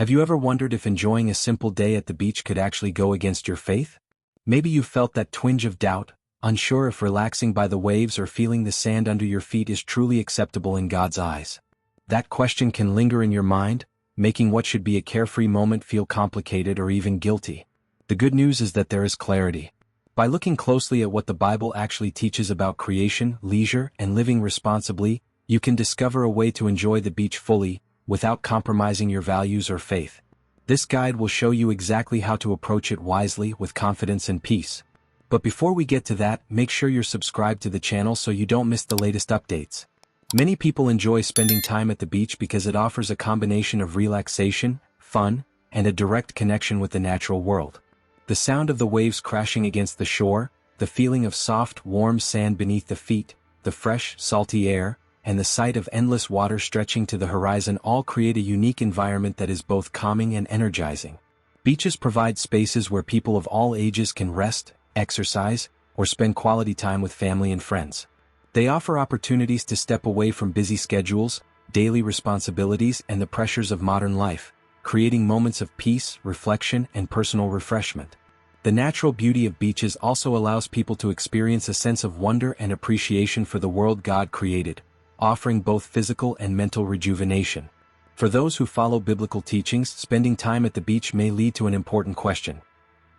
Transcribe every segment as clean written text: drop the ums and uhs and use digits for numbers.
Have you ever wondered if enjoying a simple day at the beach could actually go against your faith? Maybe you've felt that twinge of doubt, unsure if relaxing by the waves or feeling the sand under your feet is truly acceptable in God's eyes. That question can linger in your mind, making what should be a carefree moment feel complicated or even guilty. The good news is that there is clarity. By looking closely at what the Bible actually teaches about creation, leisure, and living responsibly, you can discover a way to enjoy the beach fully, without compromising your values or faith. This guide will show you exactly how to approach it wisely with confidence and peace. But before we get to that, make sure you're subscribed to the channel so you don't miss the latest updates. Many people enjoy spending time at the beach because it offers a combination of relaxation, fun, and a direct connection with the natural world. The sound of the waves crashing against the shore, the feeling of soft, warm sand beneath the feet, the fresh, salty air, and the sight of endless water stretching to the horizon all create a unique environment that is both calming and energizing. Beaches provide spaces where people of all ages can rest, exercise, or spend quality time with family and friends. They offer opportunities to step away from busy schedules, daily responsibilities, and the pressures of modern life, creating moments of peace, reflection, and personal refreshment. The natural beauty of beaches also allows people to experience a sense of wonder and appreciation for the world God created, offering both physical and mental rejuvenation. For those who follow biblical teachings, spending time at the beach may lead to an important question.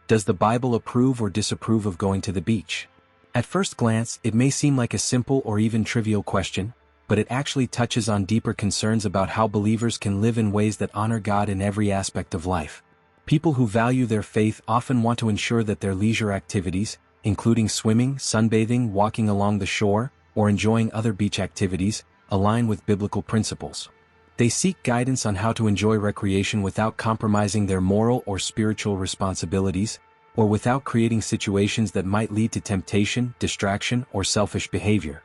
Does the Bible approve or disapprove of going to the beach? At first glance, it may seem like a simple or even trivial question, but it actually touches on deeper concerns about how believers can live in ways that honor God in every aspect of life. People who value their faith often want to ensure that their leisure activities, including swimming, sunbathing, walking along the shore, or enjoying other beach activities, align with biblical principles. They seek guidance on how to enjoy recreation without compromising their moral or spiritual responsibilities, or without creating situations that might lead to temptation, distraction, or selfish behavior.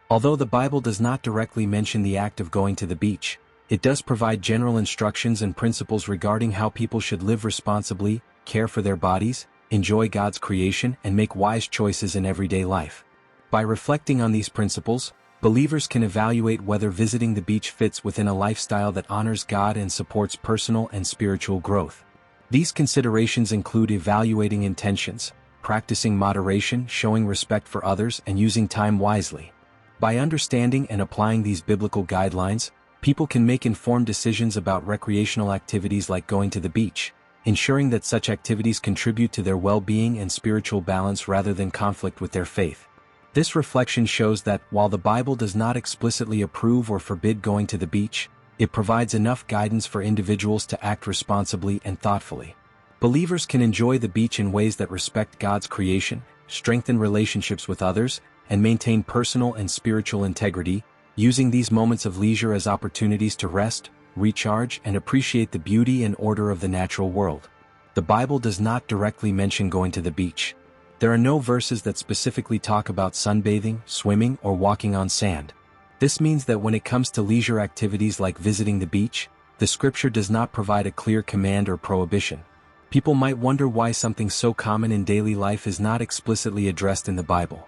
Although the Bible does not directly mention the act of going to the beach, it does provide general instructions and principles regarding how people should live responsibly, care for their bodies, enjoy God's creation, and make wise choices in everyday life. By reflecting on these principles, believers can evaluate whether visiting the beach fits within a lifestyle that honors God and supports personal and spiritual growth. These considerations include evaluating intentions, practicing moderation, showing respect for others, and using time wisely. By understanding and applying these biblical guidelines, people can make informed decisions about recreational activities like going to the beach, ensuring that such activities contribute to their well-being and spiritual balance rather than conflict with their faith. This reflection shows that, while the Bible does not explicitly approve or forbid going to the beach, it provides enough guidance for individuals to act responsibly and thoughtfully. Believers can enjoy the beach in ways that respect God's creation, strengthen relationships with others, and maintain personal and spiritual integrity, using these moments of leisure as opportunities to rest, recharge, and appreciate the beauty and order of the natural world. The Bible does not directly mention going to the beach. There are no verses that specifically talk about sunbathing, swimming, or walking on sand. This means that when it comes to leisure activities like visiting the beach, the scripture does not provide a clear command or prohibition. People might wonder why something so common in daily life is not explicitly addressed in the Bible.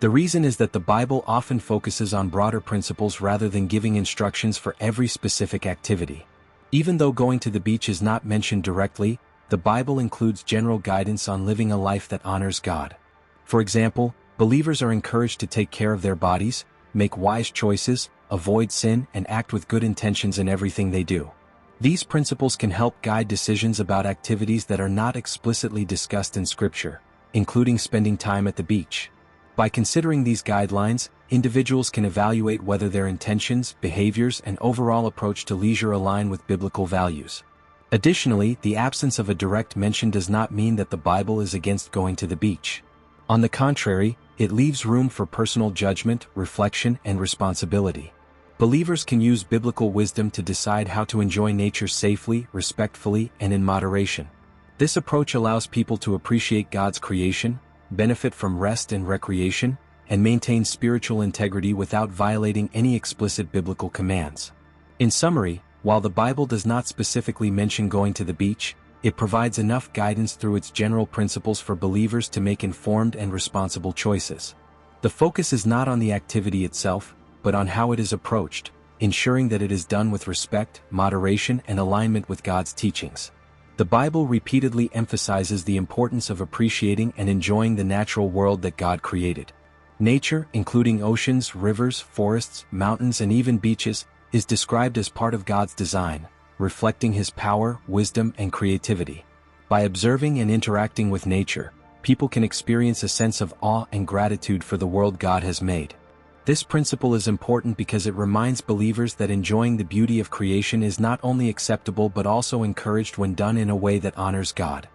The reason is that the Bible often focuses on broader principles rather than giving instructions for every specific activity. Even though going to the beach is not mentioned directly, the Bible includes general guidance on living a life that honors God. For example, believers are encouraged to take care of their bodies, make wise choices, avoid sin, and act with good intentions in everything they do. These principles can help guide decisions about activities that are not explicitly discussed in Scripture, including spending time at the beach. By considering these guidelines, individuals can evaluate whether their intentions, behaviors, and overall approach to leisure align with biblical values. Additionally, the absence of a direct mention does not mean that the Bible is against going to the beach. On the contrary, it leaves room for personal judgment, reflection, and responsibility. Believers can use biblical wisdom to decide how to enjoy nature safely, respectfully, and in moderation. This approach allows people to appreciate God's creation, benefit from rest and recreation, and maintain spiritual integrity without violating any explicit biblical commands. In summary, while the Bible does not specifically mention going to the beach, it provides enough guidance through its general principles for believers to make informed and responsible choices. The focus is not on the activity itself, but on how it is approached, ensuring that it is done with respect, moderation, and alignment with God's teachings. The Bible repeatedly emphasizes the importance of appreciating and enjoying the natural world that God created. Nature, including oceans, rivers, forests, mountains, and even beaches, is described as part of God's design, reflecting His power, wisdom, and creativity. By observing and interacting with nature, people can experience a sense of awe and gratitude for the world God has made. This principle is important because it reminds believers that enjoying the beauty of creation is not only acceptable but also encouraged when done in a way that honors God.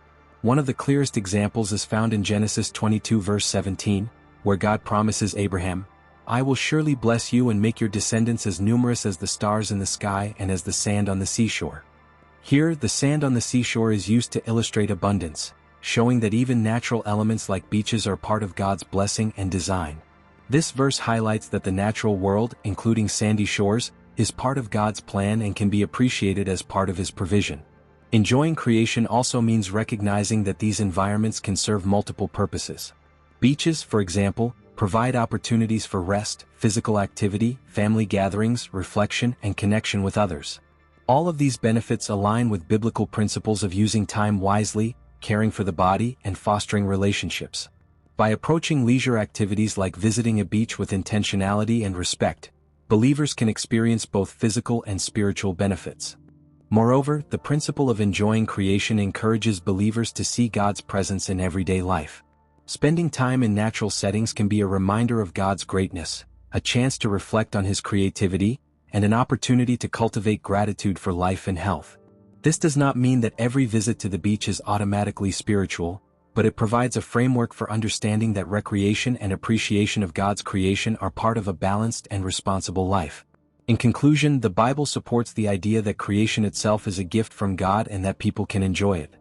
One of the clearest examples is found in Genesis 22 verse 17, where God promises Abraham, "I will surely bless you and make your descendants as numerous as the stars in the sky and as the sand on the seashore." Here, the sand on the seashore is used to illustrate abundance, showing that even natural elements like beaches are part of God's blessing and design. This verse highlights that the natural world, including sandy shores, is part of God's plan and can be appreciated as part of His provision. Enjoying creation also means recognizing that these environments can serve multiple purposes. Beaches, for example, provide opportunities for rest, physical activity, family gatherings, reflection, and connection with others. All of these benefits align with biblical principles of using time wisely, caring for the body, and fostering relationships. By approaching leisure activities like visiting a beach with intentionality and respect, believers can experience both physical and spiritual benefits. Moreover, the principle of enjoying creation encourages believers to see God's presence in everyday life. Spending time in natural settings can be a reminder of God's greatness, a chance to reflect on His creativity, and an opportunity to cultivate gratitude for life and health. This does not mean that every visit to the beach is automatically spiritual, but it provides a framework for understanding that recreation and appreciation of God's creation are part of a balanced and responsible life. In conclusion, the Bible supports the idea that creation itself is a gift from God and that people can enjoy it.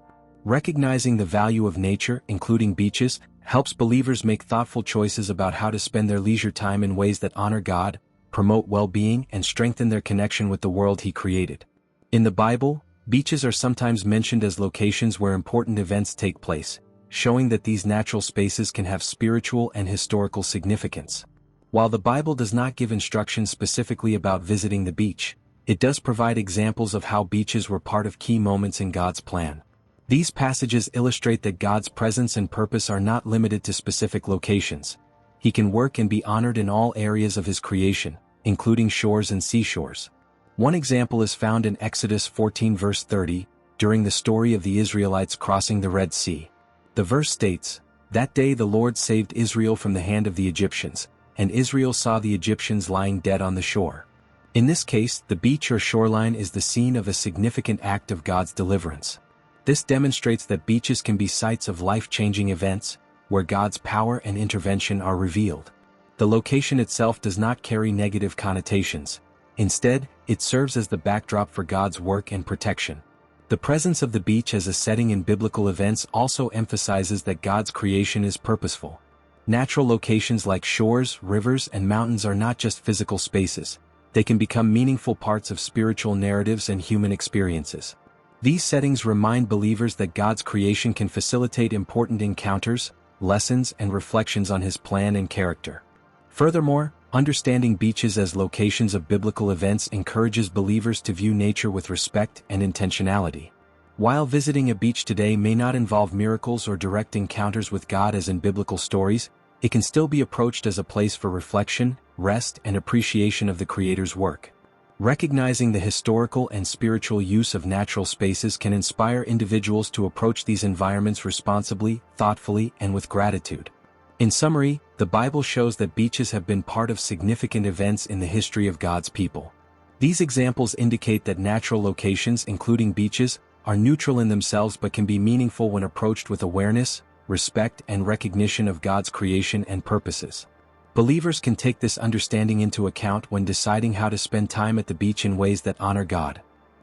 Recognizing the value of nature, including beaches, helps believers make thoughtful choices about how to spend their leisure time in ways that honor God, promote well-being, and strengthen their connection with the world He created. In the Bible, beaches are sometimes mentioned as locations where important events take place, showing that these natural spaces can have spiritual and historical significance. While the Bible does not give instructions specifically about visiting the beach, it does provide examples of how beaches were part of key moments in God's plan. These passages illustrate that God's presence and purpose are not limited to specific locations. He can work and be honored in all areas of His creation, including shores and seashores. One example is found in Exodus 14 verse 30, during the story of the Israelites crossing the Red Sea. The verse states, "That day the Lord saved Israel from the hand of the Egyptians, and Israel saw the Egyptians lying dead on the shore." In this case, the beach or shoreline is the scene of a significant act of God's deliverance. This demonstrates that beaches can be sites of life-changing events, where God's power and intervention are revealed. The location itself does not carry negative connotations. Instead, it serves as the backdrop for God's work and protection. The presence of the beach as a setting in biblical events also emphasizes that God's creation is purposeful. Natural locations like shores, rivers, and mountains are not just physical spaces. They can become meaningful parts of spiritual narratives and human experiences. These settings remind believers that God's creation can facilitate important encounters, lessons, and reflections on His plan and character. Furthermore, understanding beaches as locations of biblical events encourages believers to view nature with respect and intentionality. While visiting a beach today may not involve miracles or direct encounters with God as in biblical stories, it can still be approached as a place for reflection, rest, and appreciation of the Creator's work. Recognizing the historical and spiritual use of natural spaces can inspire individuals to approach these environments responsibly, thoughtfully, and with gratitude. In summary, the Bible shows that beaches have been part of significant events in the history of God's people. These examples indicate that natural locations, including beaches, are neutral in themselves but can be meaningful when approached with awareness, respect, and recognition of God's creation and purposes. Believers can take this understanding into account when deciding how to spend time at the beach in ways that honor God.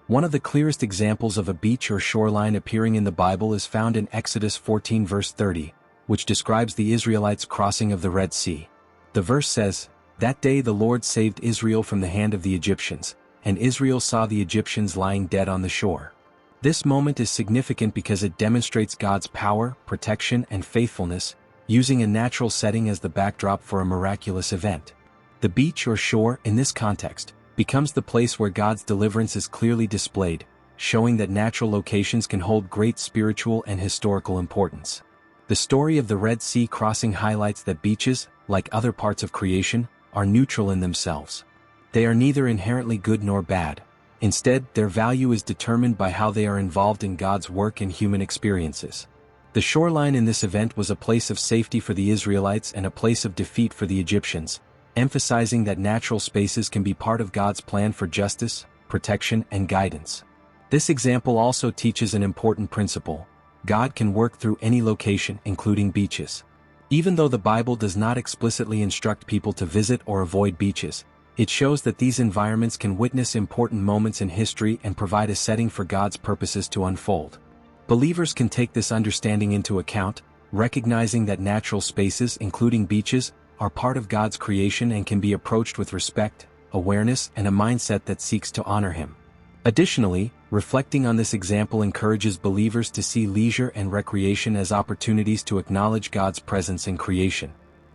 One of the clearest examples of a beach or shoreline appearing in the Bible is found in Exodus 14 verse 30, which describes the Israelites' crossing of the Red Sea. The verse says, "That day the Lord saved Israel from the hand of the Egyptians, and Israel saw the Egyptians lying dead on the shore." This moment is significant because it demonstrates God's power, protection, and faithfulness, using a natural setting as the backdrop for a miraculous event. The beach or shore, in this context, becomes the place where God's deliverance is clearly displayed, showing that natural locations can hold great spiritual and historical importance. The story of the Red Sea crossing highlights that beaches, like other parts of creation, are neutral in themselves. They are neither inherently good nor bad. Instead, their value is determined by how they are involved in God's work and human experiences. The shoreline in this event was a place of safety for the Israelites and a place of defeat for the Egyptians, emphasizing that natural spaces can be part of God's plan for justice, protection, and guidance. This example also teaches an important principle: God can work through any location, including beaches. Even though the Bible does not explicitly instruct people to visit or avoid beaches, it shows that these environments can witness important moments in history and provide a setting for God's purposes to unfold. Believers can take this understanding into account, recognizing that natural spaces, including beaches, are part of God's creation and can be approached with respect, awareness, and a mindset that seeks to honor Him. Additionally, reflecting on this example encourages believers to see leisure and recreation as opportunities to acknowledge God's presence in creation.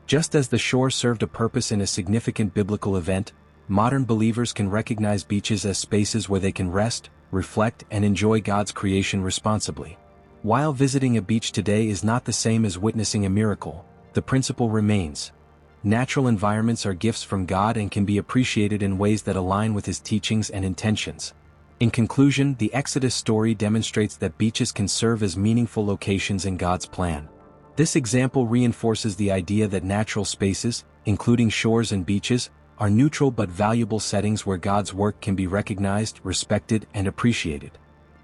Just as the shore served a purpose in a significant biblical event, modern believers can recognize beaches as spaces where they can rest, reflect, and enjoy God's creation responsibly. While visiting a beach today is not the same as witnessing a miracle, the principle remains. Natural environments are gifts from God and can be appreciated in ways that align with His teachings and intentions. In conclusion, the Exodus story demonstrates that beaches can serve as meaningful locations in God's plan. This example reinforces the idea that natural spaces, including shores and beaches, are neutral but valuable settings where God's work can be recognized, respected, and appreciated.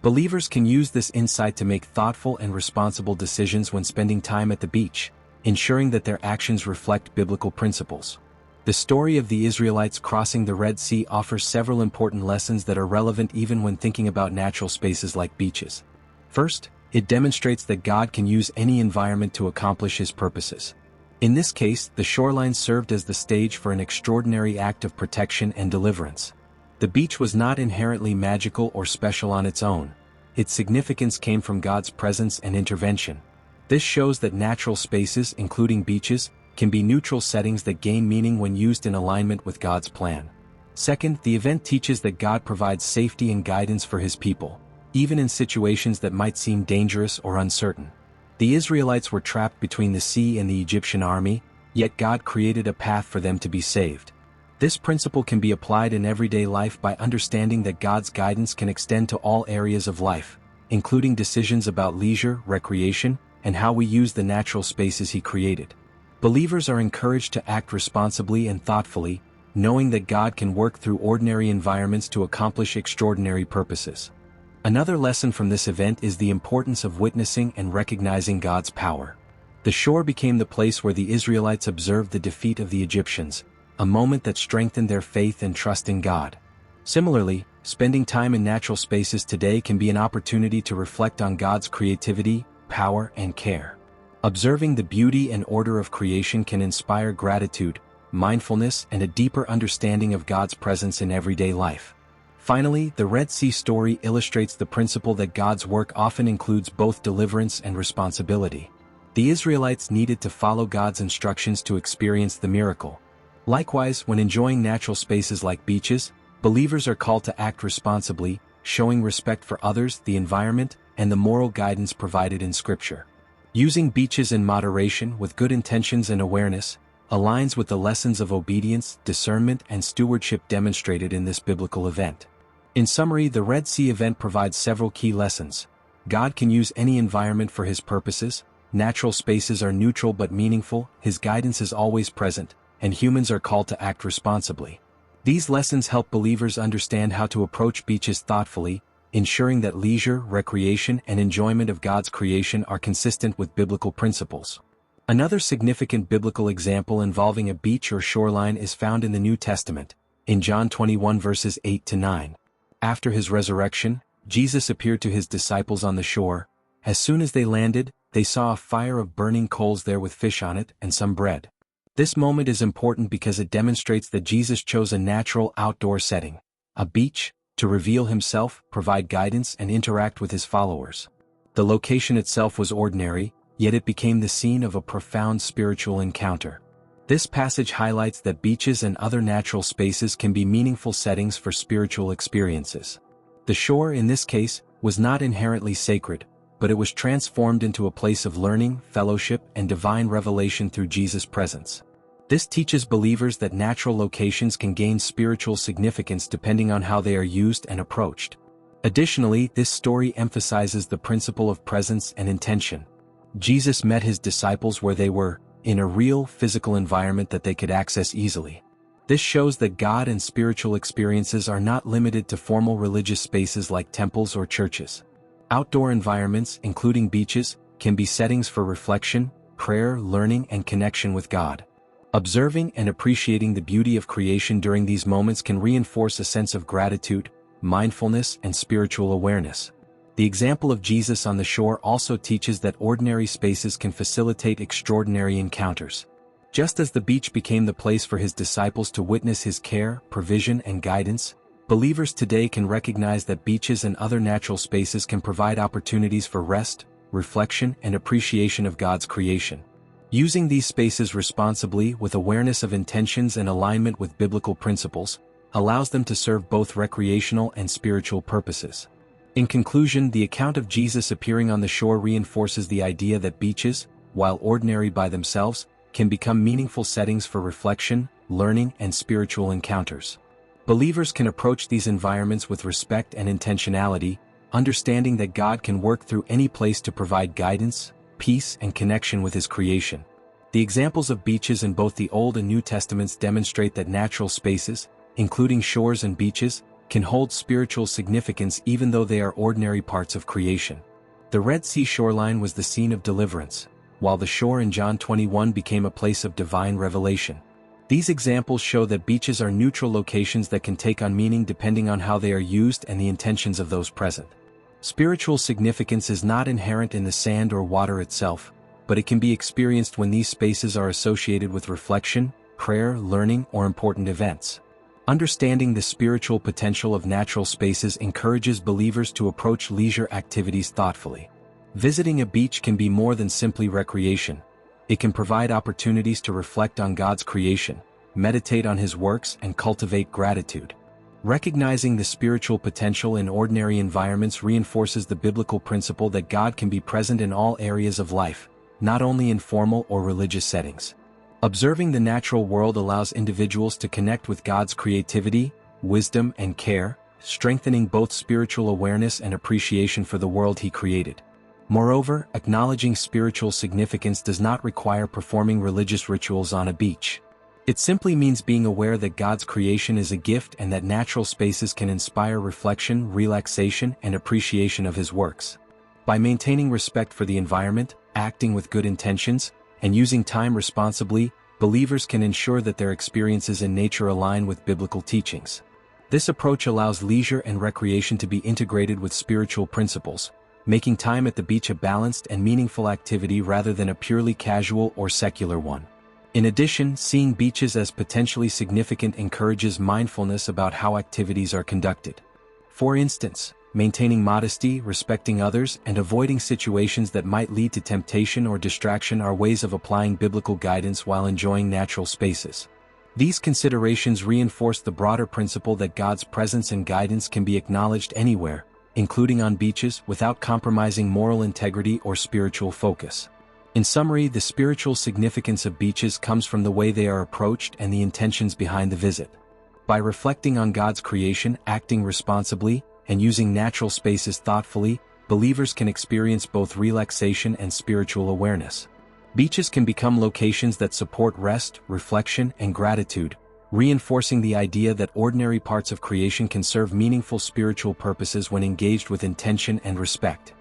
Believers can use this insight to make thoughtful and responsible decisions when spending time at the beach, ensuring that their actions reflect biblical principles. The story of the Israelites crossing the Red Sea offers several important lessons that are relevant even when thinking about natural spaces like beaches. First, it demonstrates that God can use any environment to accomplish His purposes. In this case, the shoreline served as the stage for an extraordinary act of protection and deliverance. The beach was not inherently magical or special on its own. Its significance came from God's presence and intervention. This shows that natural spaces, including beaches, can be neutral settings that gain meaning when used in alignment with God's plan. Second, the event teaches that God provides safety and guidance for His people, even in situations that might seem dangerous or uncertain. The Israelites were trapped between the sea and the Egyptian army, yet God created a path for them to be saved. This principle can be applied in everyday life by understanding that God's guidance can extend to all areas of life, including decisions about leisure, recreation, and how we use the natural spaces He created. Believers are encouraged to act responsibly and thoughtfully, knowing that God can work through ordinary environments to accomplish extraordinary purposes. Another lesson from this event is the importance of witnessing and recognizing God's power. The shore became the place where the Israelites observed the defeat of the Egyptians, a moment that strengthened their faith and trust in God. Similarly, spending time in natural spaces today can be an opportunity to reflect on God's creativity, power, and care. Observing the beauty and order of creation can inspire gratitude, mindfulness, and a deeper understanding of God's presence in everyday life. Finally, the Red Sea story illustrates the principle that God's work often includes both deliverance and responsibility. The Israelites needed to follow God's instructions to experience the miracle. Likewise, when enjoying natural spaces like beaches, believers are called to act responsibly, showing respect for others, the environment, and the moral guidance provided in Scripture. Using beaches in moderation with good intentions and awareness aligns with the lessons of obedience, discernment, and stewardship demonstrated in this biblical event. In summary, the Red Sea event provides several key lessons. God can use any environment for His purposes, natural spaces are neutral but meaningful, His guidance is always present, and humans are called to act responsibly. These lessons help believers understand how to approach beaches thoughtfully, ensuring that leisure, recreation, and enjoyment of God's creation are consistent with biblical principles. Another significant biblical example involving a beach or shoreline is found in the New Testament, in John 21 verses 8-9. After His resurrection, Jesus appeared to His disciples on the shore. As soon as they landed, they saw a fire of burning coals there with fish on it and some bread. This moment is important because it demonstrates that Jesus chose a natural outdoor setting, a beach, to reveal Himself, provide guidance, and interact with His followers. The location itself was ordinary, yet it became the scene of a profound spiritual encounter. This passage highlights that beaches and other natural spaces can be meaningful settings for spiritual experiences. The shore in this case was not inherently sacred, but it was transformed into a place of learning, fellowship, and divine revelation through Jesus' presence. This teaches believers that natural locations can gain spiritual significance depending on how they are used and approached. Additionally, this story emphasizes the principle of presence and intention. Jesus met his disciples where they were, in a real, physical environment that they could access easily. This shows that God and spiritual experiences are not limited to formal religious spaces like temples or churches. Outdoor environments, including beaches, can be settings for reflection, prayer, learning, and connection with God. Observing and appreciating the beauty of creation during these moments can reinforce a sense of gratitude, mindfulness, and spiritual awareness. The example of Jesus on the shore also teaches that ordinary spaces can facilitate extraordinary encounters. Just as the beach became the place for his disciples to witness his care, provision, and guidance, believers today can recognize that beaches and other natural spaces can provide opportunities for rest, reflection, and appreciation of God's creation. Using these spaces responsibly with awareness of intentions and alignment with biblical principles allows them to serve both recreational and spiritual purposes. In conclusion, the account of Jesus appearing on the shore reinforces the idea that beaches, while ordinary by themselves, can become meaningful settings for reflection, learning, and spiritual encounters. Believers can approach these environments with respect and intentionality, understanding that God can work through any place to provide guidance, peace, and connection with his creation. The examples of beaches in both the Old and New Testaments demonstrate that natural spaces, including shores and beaches, can hold spiritual significance even though they are ordinary parts of creation. The Red Sea shoreline was the scene of deliverance, while the shore in John 21 became a place of divine revelation. These examples show that beaches are neutral locations that can take on meaning depending on how they are used and the intentions of those present. Spiritual significance is not inherent in the sand or water itself, but it can be experienced when these spaces are associated with reflection, prayer, learning, or important events. Understanding the spiritual potential of natural spaces encourages believers to approach leisure activities thoughtfully. Visiting a beach can be more than simply recreation. It can provide opportunities to reflect on God's creation, meditate on his works, and cultivate gratitude. Recognizing the spiritual potential in ordinary environments reinforces the biblical principle that God can be present in all areas of life, not only in formal or religious settings. Observing the natural world allows individuals to connect with God's creativity, wisdom, and care, strengthening both spiritual awareness and appreciation for the world he created. Moreover, acknowledging spiritual significance does not require performing religious rituals on a beach. It simply means being aware that God's creation is a gift and that natural spaces can inspire reflection, relaxation, and appreciation of his works. By maintaining respect for the environment, acting with good intentions, and using time responsibly, believers can ensure that their experiences in nature align with biblical teachings. This approach allows leisure and recreation to be integrated with spiritual principles, making time at the beach a balanced and meaningful activity rather than a purely casual or secular one. In addition, seeing beaches as potentially significant encourages mindfulness about how activities are conducted. For instance, maintaining modesty, respecting others, and avoiding situations that might lead to temptation or distraction are ways of applying biblical guidance while enjoying natural spaces. These considerations reinforce the broader principle that God's presence and guidance can be acknowledged anywhere, including on beaches, without compromising moral integrity or spiritual focus. In summary, the spiritual significance of beaches comes from the way they are approached and the intentions behind the visit. By reflecting on God's creation, acting responsibly, and using natural spaces thoughtfully, believers can experience both relaxation and spiritual awareness. Beaches can become locations that support rest, reflection, and gratitude, reinforcing the idea that ordinary parts of creation can serve meaningful spiritual purposes when engaged with intention and respect.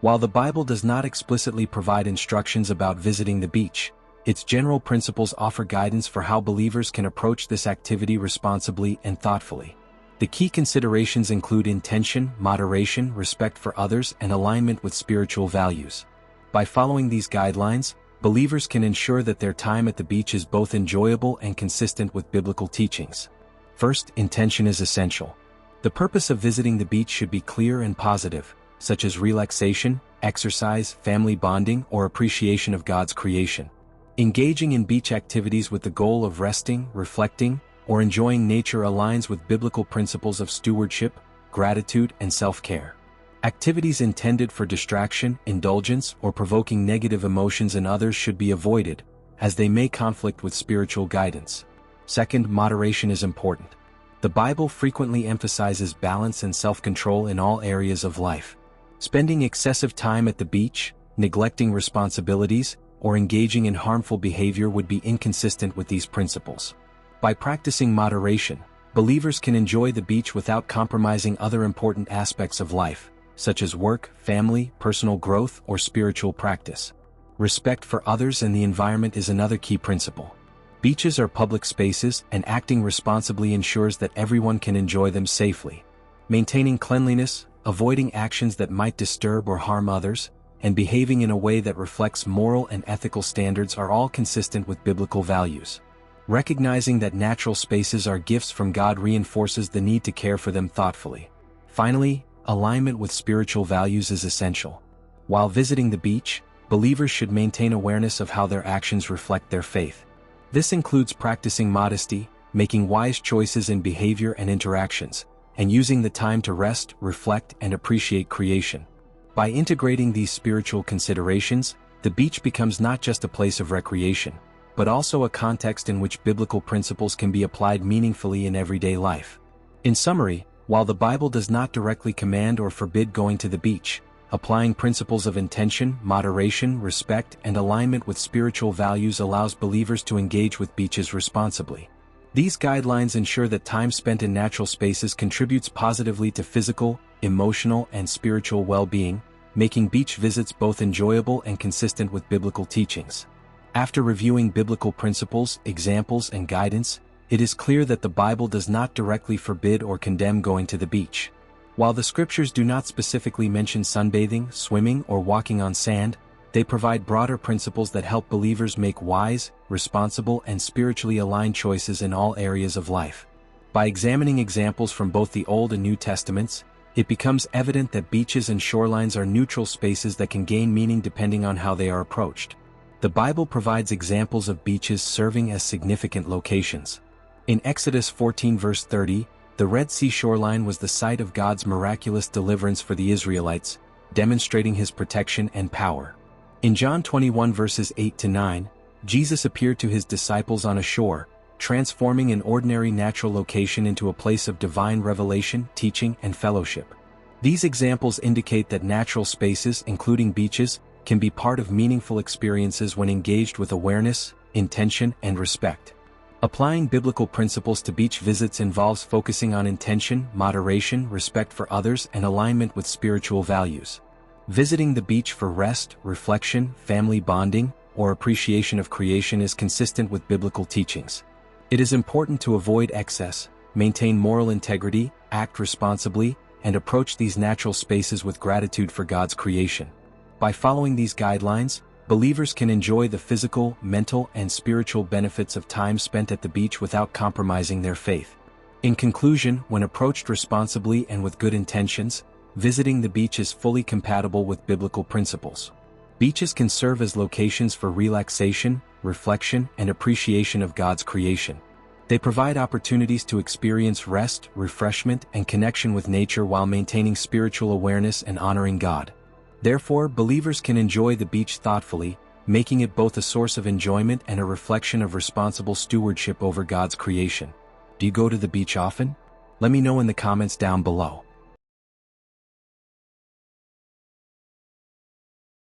While the Bible does not explicitly provide instructions about visiting the beach, its general principles offer guidance for how believers can approach this activity responsibly and thoughtfully. The key considerations include intention, moderation, respect for others, and alignment with spiritual values. By following these guidelines, believers can ensure that their time at the beach is both enjoyable and consistent with biblical teachings. First, intention is essential. The purpose of visiting the beach should be clear and positive, such as relaxation, exercise, family bonding, or appreciation of God's creation. Engaging in beach activities with the goal of resting, reflecting, or enjoying nature aligns with biblical principles of stewardship, gratitude, and self-care. Activities intended for distraction, indulgence, or provoking negative emotions in others should be avoided, as they may conflict with spiritual guidance. Second, moderation is important. The Bible frequently emphasizes balance and self-control in all areas of life. Spending excessive time at the beach, neglecting responsibilities, or engaging in harmful behavior would be inconsistent with these principles. By practicing moderation, believers can enjoy the beach without compromising other important aspects of life, such as work, family, personal growth, or spiritual practice. Respect for others and the environment is another key principle. Beaches are public spaces, and acting responsibly ensures that everyone can enjoy them safely. Maintaining cleanliness, avoiding actions that might disturb or harm others, and behaving in a way that reflects moral and ethical standards are all consistent with biblical values. Recognizing that natural spaces are gifts from God reinforces the need to care for them thoughtfully. Finally, alignment with spiritual values is essential. While visiting the beach, believers should maintain awareness of how their actions reflect their faith. This includes practicing modesty, making wise choices in behavior and interactions, and using the time to rest, reflect, and appreciate creation. By integrating these spiritual considerations, the beach becomes not just a place of recreation, but also a context in which biblical principles can be applied meaningfully in everyday life. In summary, while the Bible does not directly command or forbid going to the beach, applying principles of intention, moderation, respect, and alignment with spiritual values allows believers to engage with beaches responsibly. These guidelines ensure that time spent in natural spaces contributes positively to physical, emotional, and spiritual well-being, making beach visits both enjoyable and consistent with biblical teachings. After reviewing biblical principles, examples, and guidance, it is clear that the Bible does not directly forbid or condemn going to the beach. While the scriptures do not specifically mention sunbathing, swimming, or walking on sand, they provide broader principles that help believers make wise, responsible, and spiritually aligned choices in all areas of life. By examining examples from both the Old and New Testaments, it becomes evident that beaches and shorelines are neutral spaces that can gain meaning depending on how they are approached. The Bible provides examples of beaches serving as significant locations. In Exodus 14 verse 30, the Red Sea shoreline was the site of God's miraculous deliverance for the Israelites, demonstrating His protection and power. In John 21 verses 8 to 9, Jesus appeared to His disciples on a shore, transforming an ordinary natural location into a place of divine revelation, teaching, and fellowship. These examples indicate that natural spaces, including beaches, can be part of meaningful experiences when engaged with awareness, intention, and respect. Applying biblical principles to beach visits involves focusing on intention, moderation, respect for others, and alignment with spiritual values. Visiting the beach for rest, reflection, family bonding, or appreciation of creation is consistent with biblical teachings. It is important to avoid excess, maintain moral integrity, act responsibly, and approach these natural spaces with gratitude for God's creation. By following these guidelines, believers can enjoy the physical, mental, and spiritual benefits of time spent at the beach without compromising their faith. In conclusion, when approached responsibly and with good intentions, visiting the beach is fully compatible with biblical principles. Beaches can serve as locations for relaxation, reflection, and appreciation of God's creation. They provide opportunities to experience rest, refreshment, and connection with nature while maintaining spiritual awareness and honoring God. Therefore, believers can enjoy the beach thoughtfully, making it both a source of enjoyment and a reflection of responsible stewardship over God's creation. Do you go to the beach often? Let me know in the comments down below.